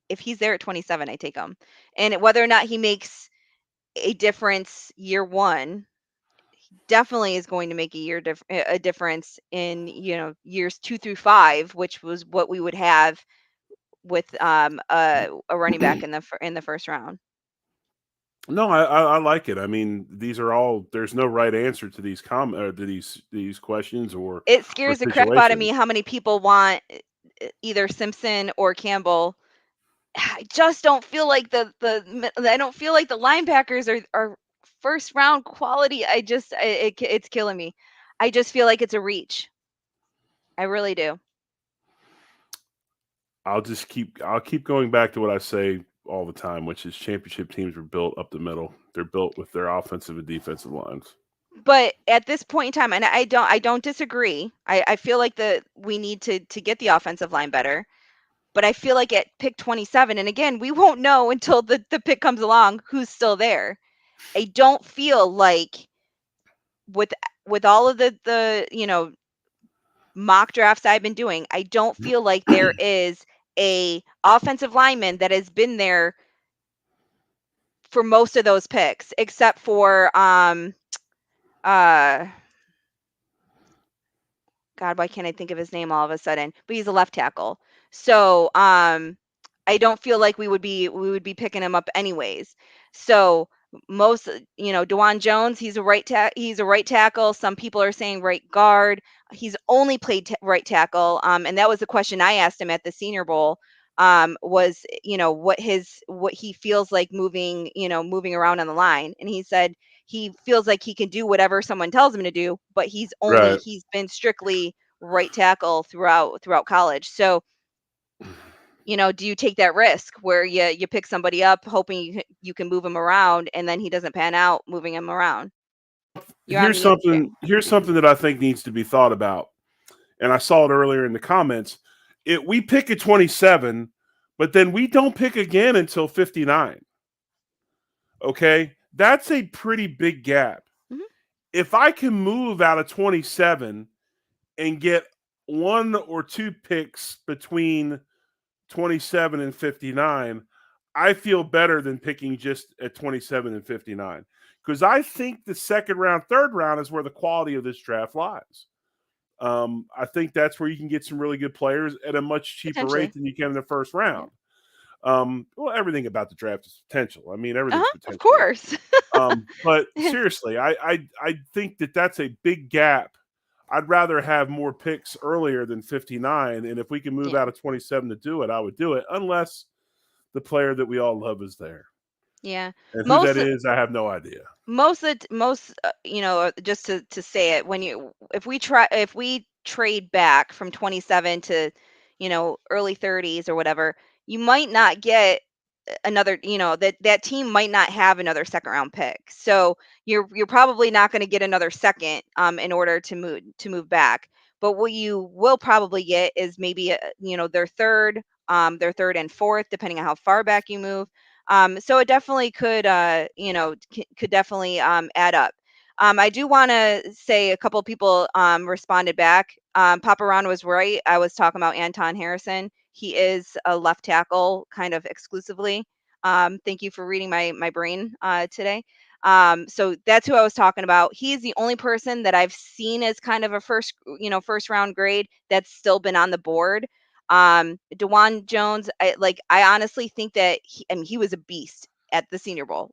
if he's there at 27, I take him. And whether or not he makes a difference year one, definitely is going to make a difference in years 2 through 5, which was what we would have with a running back in the first round. No, I like it. I mean, these are all. There's no right answer to these to these questions It or scares the crap out of me situations. how many people want either Simpson or Campbell. I just don't feel like I don't feel like the linebackers are first round quality. It's killing me. I just feel like it's a reach. I really do. I'll keep going back to what I say all the time, which is championship teams are built up the middle. They're built with their offensive and defensive lines. But at this point in time, and I don't disagree. I feel like we need to get the offensive line better. But I feel like at pick 27, and again, we won't know until the pick comes along who's still there. I don't feel like with all of the mock drafts I've been doing, I don't feel like there is a offensive lineman that has been there for most of those picks, except for uh God, why can't I think of his name all of a sudden? But he's a left tackle. So I don't feel like we would be picking him up anyways. So most Dewan Jones, he's a right tackle. Some people are saying right guard. He's only played right tackle. And that was the question I asked him at the Senior Bowl. Was what he feels like moving around on the line, and he said he feels like he can do whatever someone tells him to do, but Right. he's been strictly right tackle throughout college. So, do you take that risk where you pick somebody up hoping you can move him around, and then he doesn't pan out moving him around? You're on mute. Here's something that I think needs to be thought about. And I saw it earlier in the comments. We pick at 27, but then we don't pick again until 59. Okay? That's a pretty big gap. Mhm. If I can move out of 27 and get one or two picks between 27 and 59, I feel better than picking just at 27 and 59. Because I think the second round, third round is where the quality of this draft lies. I think that's where you can get some really good players at a much cheaper Potentially. rate than you can in the first Yeah. round. Well, everything about the draft is potential. I mean, everything's Uh-huh. Of potential. course. But seriously, I think that that's a big gap. I'd rather have more picks earlier than 59, and if we can move Yeah. out of 27 to do it, I would do it. Unless the player that we all love is there, Yeah. and who that Most is, I have no idea. just to say it, when you if we trade back from 27 to early 30s or whatever, you might not get another, that team might not have another second round pick. So you're probably not going to get another second in order to move back. But what you will probably get is maybe their third and fourth, depending on how far back you move. So it definitely could definitely add up. I do want to say a couple of people responded back. Papa Ron was right. I was talking about Anton Harrison. He is a left tackle kind of exclusively. Thank you for reading my brain today. So that's who I was talking about. He's the only person that I've seen as kind of a first round grade that's still been on the board. Dewan Jones, I honestly think that he was a beast at the Senior Bowl.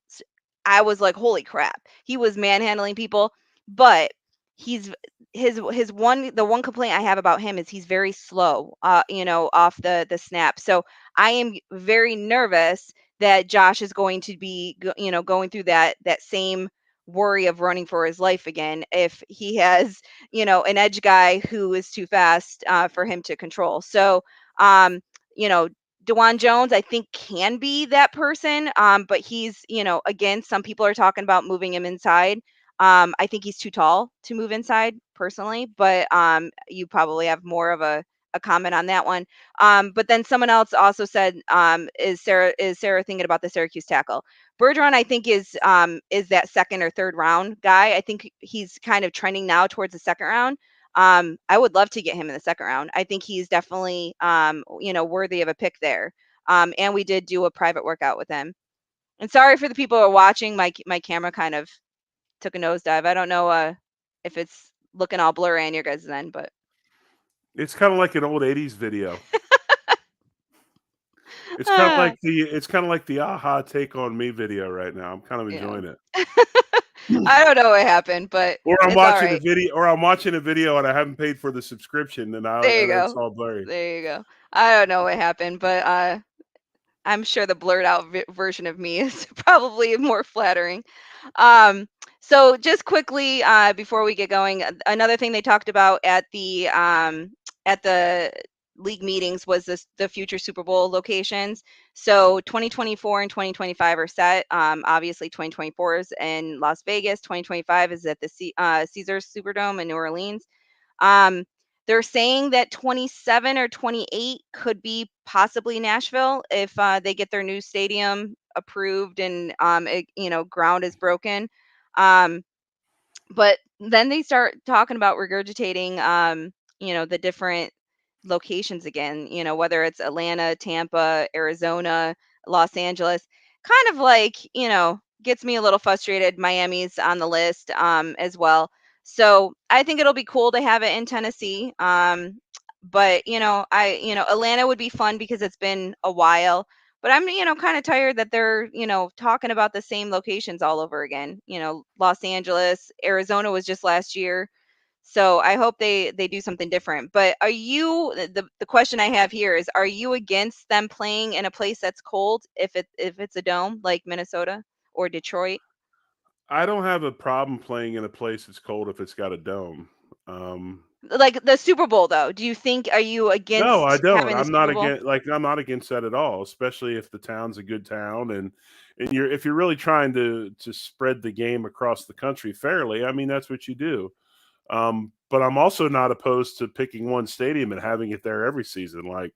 I was like, holy crap, he was manhandling people. But he's the one complaint I have about him is he's very slow, off the snap. So I am very nervous that Josh is going to be, going through that same worry of running for his life again if he has, an edge guy who is too fast for him to control. So, um, you know, Dewan Jones, I think, can be that person. But he's, again, some people are talking about moving him inside. I think he's too tall to move inside personally, but you probably have more of a comment on that one. But then someone else also said, is Sarah thinking about the Syracuse tackle? Bergeron, I think is that second or third round guy. I think he's kind of trending now towards the second round. I would love to get him in the second round. I think he's definitely worthy of a pick there. And we did do a private workout with him. And sorry for the people who are watching. My camera kind of took a nosedive. I don't know if it's looking all blurry on your guys' end, but It's kind of like an old '80s video. It's kind of uh, like the aha take on me video right now. I'm kind of yeah. enjoying it. I don't know what happened, but Or I'm it's all watching a right. video, or I'm watching a video and I haven't paid for the subscription, There you and it's go. all blurry. There you go. I don't know what happened, but I'm sure the blurred out version of me is probably more flattering. Um, so just quickly before we get going, another thing they talked about at the league meetings was the future Super Bowl locations. So 2024 and 2025 are set. Obviously, 2024 is in Las Vegas. 2025 is at the Caesars Superdome in New Orleans. Um, they're saying that 27 or 28 could be possibly Nashville if they get their new stadium approved and ground is broken. Um, but then they start talking about regurgitating the different locations again, whether it's Atlanta, Tampa, Arizona, Los Angeles. Kind of like, gets me a little frustrated. Miami's on the list as well. So I think it'll be cool to have it in Tennessee. But Atlanta would be fun because it's been a while. But I'm, kind of tired that they're, talking about the same locations all over again. Los Angeles, Arizona was just last year. So I hope they do something different. But are you the question I have here is, are you against them playing in a place that's cold if it's a dome like Minnesota or Detroit? I don't have a problem playing in a place that's cold if it's got a dome. Um, Like the Super Bowl though. Do you think, are you no, I against don't. having the Super Bowl? I'm not against that at all, especially if the town's a good town and if you're really trying to spread the game across the country fairly. I mean, that's what you do. But I'm also not opposed to picking one stadium and having it there every season. Like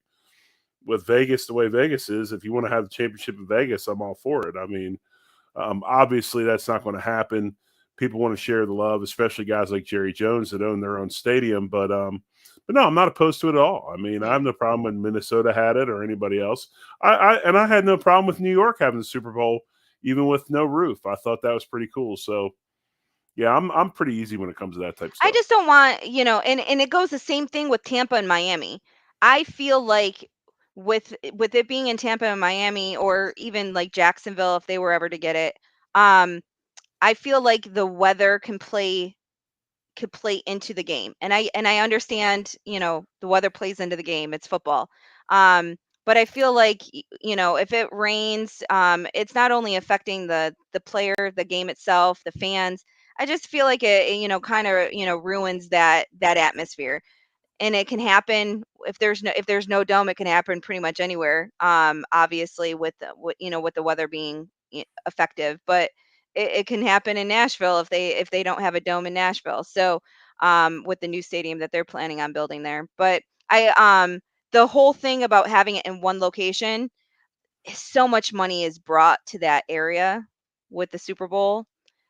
with Vegas, the way Vegas is, if you want to have the championship in Vegas, I'm all for it. I mean, obviously that's not going to happen. People want to share the love, especially guys like Jerry Jones that own their own stadium. But no, I'm not opposed to it at all. I mean, I Yeah. have no problem when Minnesota had it or anybody else. I had no problem with New York having the Super Bowl, even with no roof. I thought that was pretty cool. So yeah, I'm pretty easy when it comes to that type of I stuff. just don't want, and it goes the same thing with Tampa and Miami. I feel like with it being in Tampa and Miami, or even like Jacksonville if they were ever to get it, I feel like the weather could play into the game. And I understand, the weather plays into the game. It's football. Um, but I feel like if it rains, it's not only affecting the player, the game itself, the fans. I just feel like it kind of ruins that atmosphere. And it can happen if there's no dome. It can happen pretty much anywhere. Obviously with the weather being effective, but it can happen in Nashville if they don't have a dome in Nashville. So with the new stadium that they're planning on building there. But I the whole thing about having it in one location, so much money is brought to that area with the Super Bowl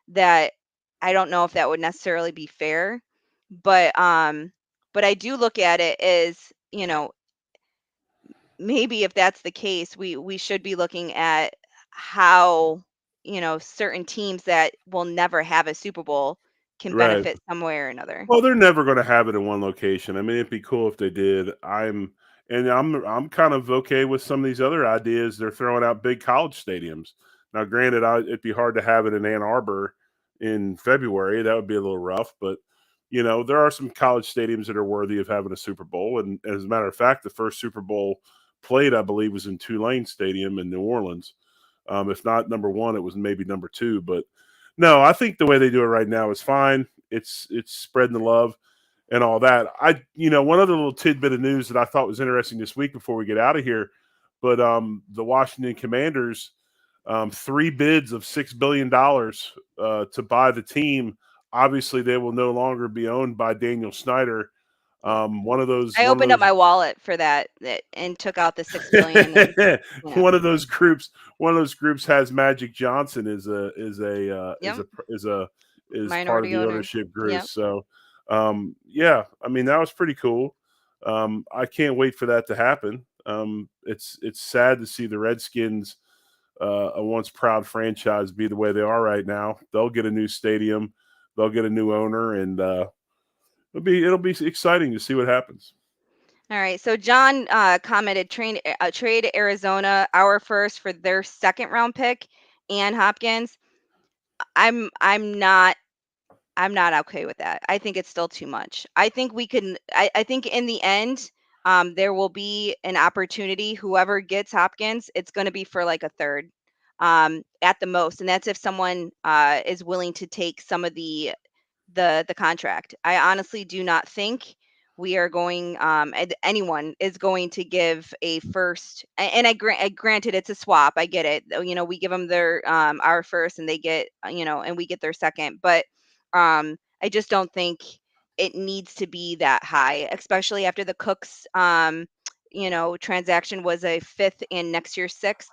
that I don't know if that would necessarily be fair. But but I do look at it as, maybe if that's the case, we should be looking at how, certain teams that will never have a Super Bowl can Right. benefit some way or another. Well, they're never going to have it in one location. I mean, it'd be cool if they did. I'm kind of okay with some of these other ideas. They're throwing out big college stadiums. Now, granted, it'd be hard to have it in Ann Arbor in February. That would be a little rough, but there are some college stadiums that are worthy of having a Super Bowl. And as a matter of fact, the first Super Bowl played, I believe, was in Tulane Stadium in New Orleans. If not number one, it was maybe number two. But no, I think the way they do it right now is fine. It's spreading the love and all that. One other little tidbit of news that I thought was interesting this week before we get out of here, but the Washington Commanders, three bids of $6 billion to buy the team. Obviously, they will no longer be owned by Daniel Snyder. I one of opened up those my wallet for and took out the 6 billion, and you know, one of those groups has Magic Johnson yep, is part of minority the owner. ownership group. Yep. So yeah, I mean that was pretty cool. I can't wait for that to happen. It's sad to see the Redskins, a once proud franchise, be the way they are right now. They'll get a new stadium, they'll get a new owner, and it'll be exciting to see what happens. All right. So John commented, trade Arizona our first for their second round pick and Hopkins. I'm not I'm not okay with that. I think it's still too much. I think we can. I think in the end, there will be an opportunity. Whoever gets Hopkins, it's going to be for like a third, at the most, and that's if someone is willing to take some of the contract. I honestly do not think we are going anyone is going to give a first, and granted it's a swap. I get it. We give them their our first and they get, and we get their second, but I just don't think it needs to be that high, especially after the Cooks transaction was a fifth and next year's sixth.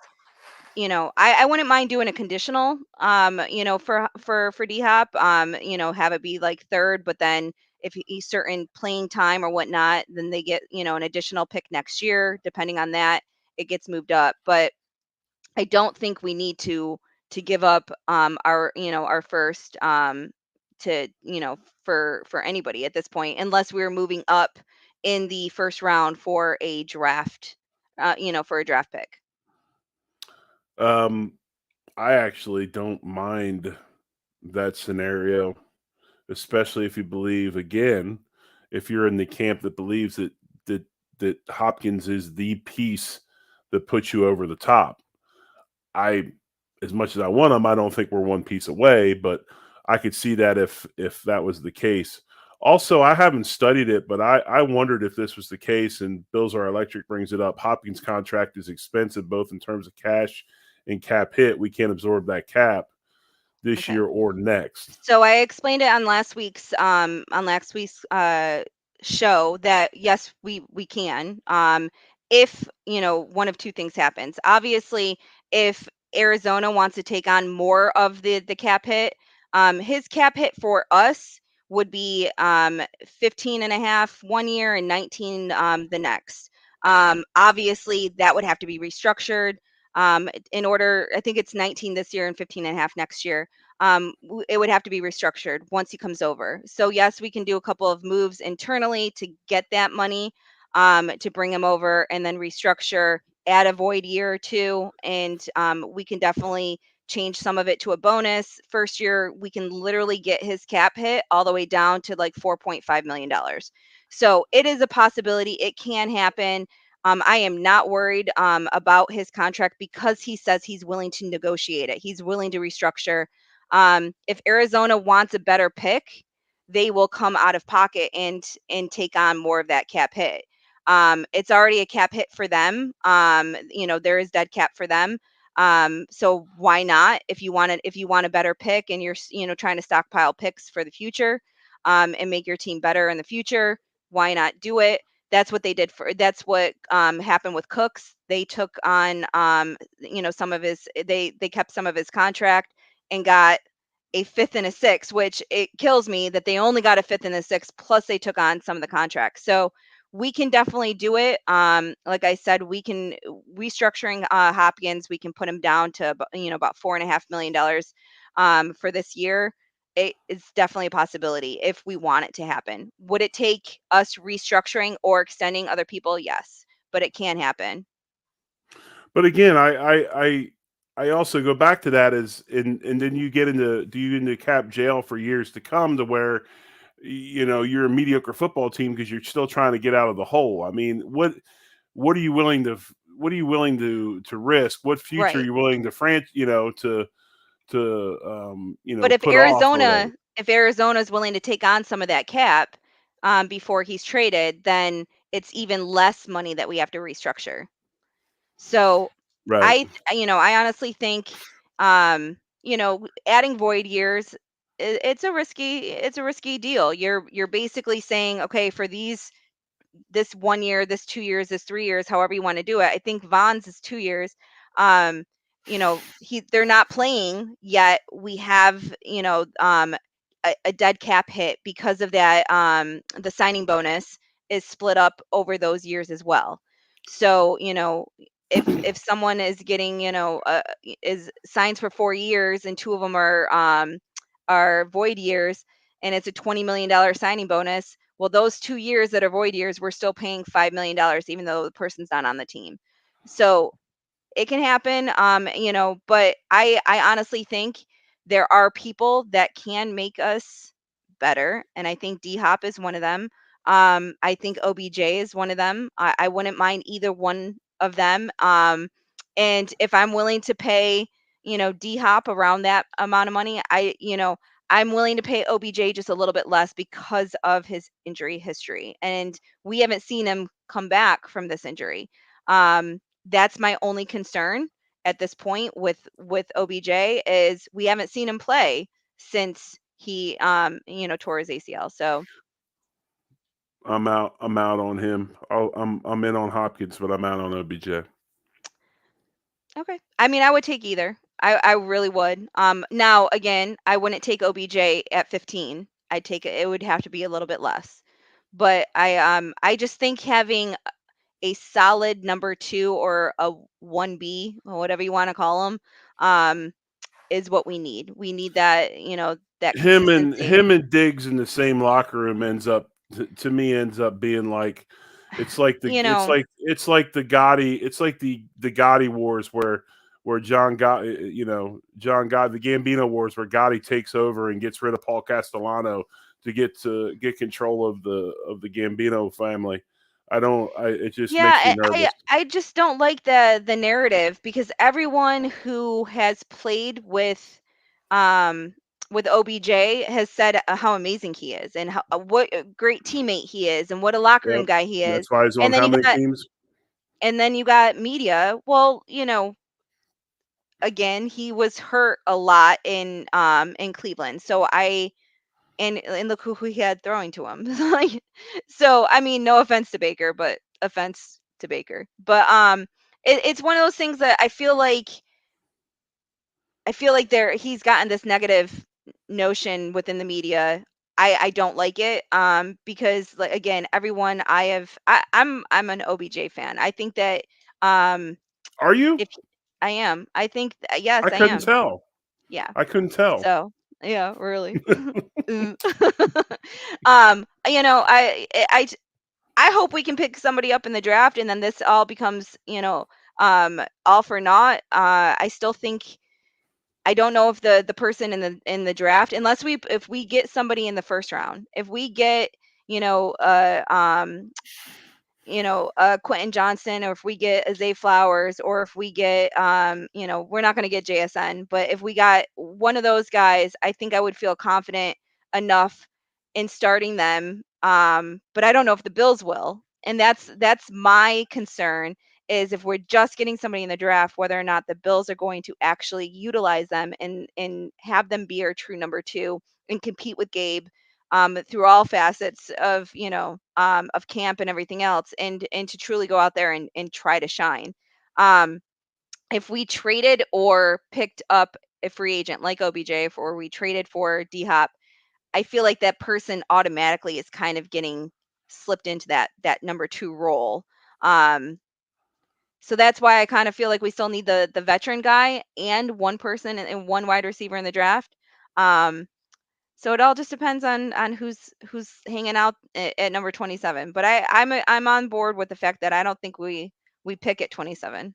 I wouldn't mind doing a conditional, for D Hop, have it be like third, but then if he's certain playing time or whatnot, then they get, an additional pick next year. Depending on that, it gets moved up. But I don't think we need to give up our first, to for anybody at this point, unless we're moving up in the first round for a draft, for a draft pick. Um, I actually don't mind that scenario, especially if you believe, again, if you're in the camp that believes that that Hopkins is the piece that puts you over the top. I, as much as I want him, I don't think we're one piece away, but I could see that if that was the case. Also, I haven't studied it, but I wondered if this was the case. And Bills Are Electric brings it up. Hopkins' contract is expensive, both in terms of cash and cap hit. We can't absorb that cap this Okay. year or next. So I explained it on last week's show that yes, we can, if one of two things happens. Obviously, if Arizona wants to take on more of the cap hit, his cap hit for us would be 15 and a half one year and 19 the next. Obviously that would have to be restructured, in order. I think it's 19 this year and 15 and a half next year. It would have to be restructured once he comes over. So yes, we can do a couple of moves internally to get that money, to bring him over, and then restructure, add a void year or two, and we can definitely change some of it to a bonus. First year, we can literally get his cap hit all the way down to like $4.5 million. So it is a possibility. It can happen. I am not worried about his contract because he says he's willing to negotiate it. He's willing to restructure. If Arizona wants a better pick, they will come out of pocket and take on more of that cap hit. It's already a cap hit for them. There is dead cap for them. So why not? If you want a better pick and you're trying to stockpile picks for the future, and make your team better in the future, why not do it? That's what happened with Cooks. They took on, some of his, they kept some of his contract and got a fifth and a sixth, which it kills me that they only got a fifth and a sixth, plus they took on some of the contracts. So we can definitely do it. Like I said, we can restructuring Hopkins, we can put him down to about $4.5 million for this year. It is definitely a possibility if we want it to happen. Would it take us restructuring or extending other people? Yes, but it can happen. But again, I also go back to that as and then you get into cap jail for years to come, to where you're a mediocre football team because you're still trying to get out of the hole. I mean, what are you willing to to risk? What future are Right. you willing to But put off or whatever? If Arizona is willing to take on some of that cap, before he's traded, then it's even less money that we have to restructure. So Right. I honestly think, adding void years, it's a risky deal. You're basically saying, okay, for these this 1 year, this 2 years, this 3 years, however you want to do it. I think Vaughn's is 2 years. Um, they're not playing yet. We have, a dead cap hit because of that. The signing bonus is split up over those years as well. So, if someone is getting, is signs for 4 years and two of them are void years, and it's a $20 million signing bonus. Well, those 2 years that are void years, we're still paying $5 million, even though the person's not on the team. So it can happen, but I honestly think there are people that can make us better, and I think D Hop is one of them. I think OBJ is one of them. I wouldn't mind either one of them. And if I'm willing to pay, D Hop around that amount of money, I'm willing to pay OBJ just a little bit less because of his injury history, and we haven't seen him come back from this injury. That's my only concern at this point with OBJ, is we haven't seen him play since he tore his ACL. So I'm out. I'm out on him. I'm in on Hopkins, but I'm out on OBJ. okay. I mean, I would take either. I really would. Now again, I wouldn't take OBJ at 15. I'd take it. It would have to be a little bit less. But I just think having a solid number two or a 1B or whatever you want to call them, is what we need. We need that, that consistency. Him and Diggs in the same locker room to me ends up being like You know, it's like the Gotti the Gotti wars where John got John got the Gambino wars where Gotti takes over and gets rid of Paul Castellano to get control of the Gambino family. It just makes me yeah, nervous. I just don't like the narrative, because everyone who has played um with OBJ has said how amazing he is, and what a great teammate he is, and what a locker room Yep. guy he is. That's why he's on And then how you many got teams? media. Well, again, he was hurt a lot in Cleveland. So and look who he had throwing to him. Like, so I mean, no offense to Baker, but offense to Baker. But it's one of those things that I feel like he's gotten this negative notion within the media. I don't like it, because, like, again, everyone I'm an OBJ fan. I think that, um Are you? if I am, I think yes, I I couldn't am. tell. Yeah. I couldn't tell. So, yeah, really. Mm. I hope we can pick somebody up in the draft, and then this all becomes, all for naught. I still think, I don't know if the person in the draft, unless if we get somebody in the first round, if we get, you know, uh um Quentin Johnson, or if we get a Zay Flowers, or if we get, we're not going to get JSN, but if we got one of those guys, I think I would feel confident enough in starting them. But I don't know if the Bills will, and that's my concern, is if we're just getting somebody in the draft, whether or not the Bills are going to actually utilize them and have them be our true number two and compete with Gabe, through all facets of camp and everything else, and to truly go out there and try to shine. Um, if we traded or picked up a free agent like OBJ, or we traded for D Hop, I feel like that person automatically is kind of getting slipped into that number two role. Um, so that's why I kind of feel like we still need the veteran guy and one person and one wide receiver in the draft. Um, so it all just depends on who's hanging out at number 27. But I'm on board with the fact that I don't think we pick at 27.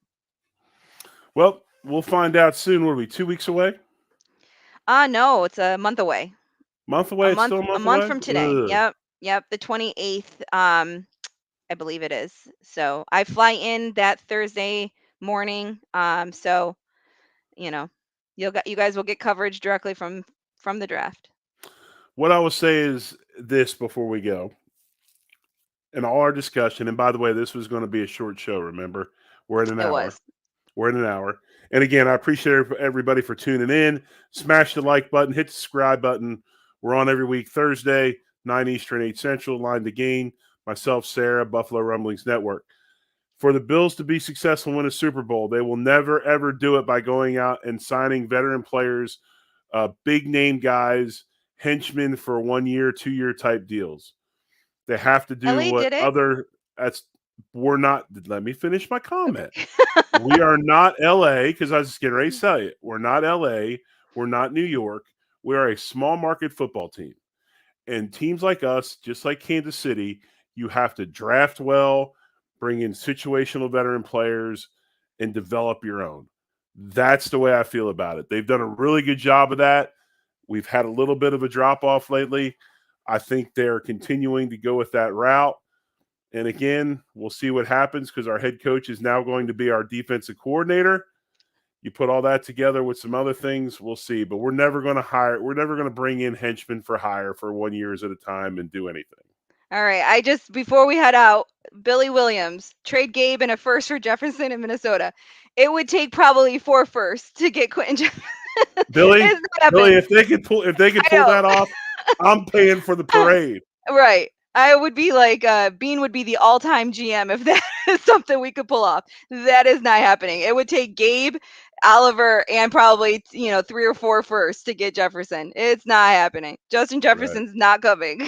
Well, we'll find out soon. What are we, 2 weeks away? No, it's a month away. Month A away? It's month still a a month month away? from today. Ugh. Yep, the 28th, I believe it is. So I fly in that Thursday morning. So, you know, you guys will get coverage directly from the draft. What I will say is this before we go. In all our discussion, and by the way, this was going to be a short show, remember? We're at an It hour. was. We're at an hour. And again, I appreciate everybody for tuning in. Smash the like button, hit the subscribe button. We're on every week, Thursday, 9 Eastern, 8 Central, Line to Gain. myself, Sarah, Buffalo Rumblings Network. For the Bills to be successful and win a Super Bowl, they will never, ever do it by going out and signing veteran players, big name guys, henchmen for 1 year, 2 year type deals. They have to do LA what did it. other that's we're not. Let me finish my comment. Okay. We are not LA, because I was just getting ready to tell you. We're not LA. We're not New York. We are a small market football team. And teams like us, just like Kansas City, you have to draft well, bring in situational veteran players, and develop your own. That's the way I feel about it. They've done a really good job of that. We've had a little bit of a drop off lately. I think they're continuing to go with that route. And again, we'll see what happens, because our head coach is now going to be our defensive coordinator. You put all that together with some other things, we'll see. But we're never going to bring in henchmen for hire for 1 year at a time and do anything. All right. Before we head out, Billy Williams, trade Gabe and a first for Jefferson in Minnesota. It would take probably 4 firsts to get Quentin Jefferson. Billy, It's not Billy, happening. if they could I pull know. that off, I'm paying for the parade. Right. I would be like, Bean would be the all-time GM if that is something we could pull off. That is not happening. It would take Gabe, Oliver, and probably 3 or 4 first to get Jefferson. It's not happening. Justin Right. Jefferson's not coming.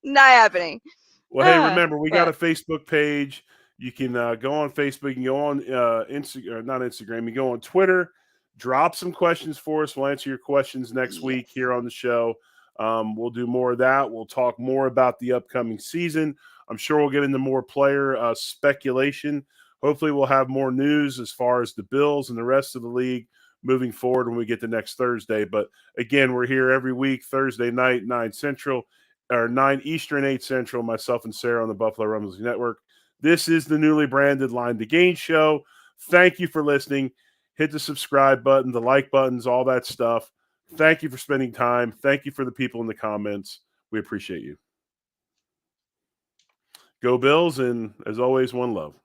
Not happening. Well, hey, remember, we got But a Facebook page. You can go on Facebook. You can go on Instagram, not Instagram. You go on Twitter. Drop some questions for us. We'll answer your questions next week yes. here on the show. We'll do more of that. We'll talk more about the upcoming season. I'm sure we'll get into more player speculation. Hopefully, we'll have more news as far as the Bills and the rest of the league moving forward when we get to next Thursday. But again, we're here every week, Thursday night, 9 Central, or 9 Eastern, 8 Central, myself and Sarah on the Buffalo Rumblings Network. This is the newly branded Line to Gain show. Thank you for listening. Hit the subscribe button, the like buttons, all that stuff. Thank you for spending time. Thank you for the people in the comments. We appreciate you. Go Bills, and as always, one love.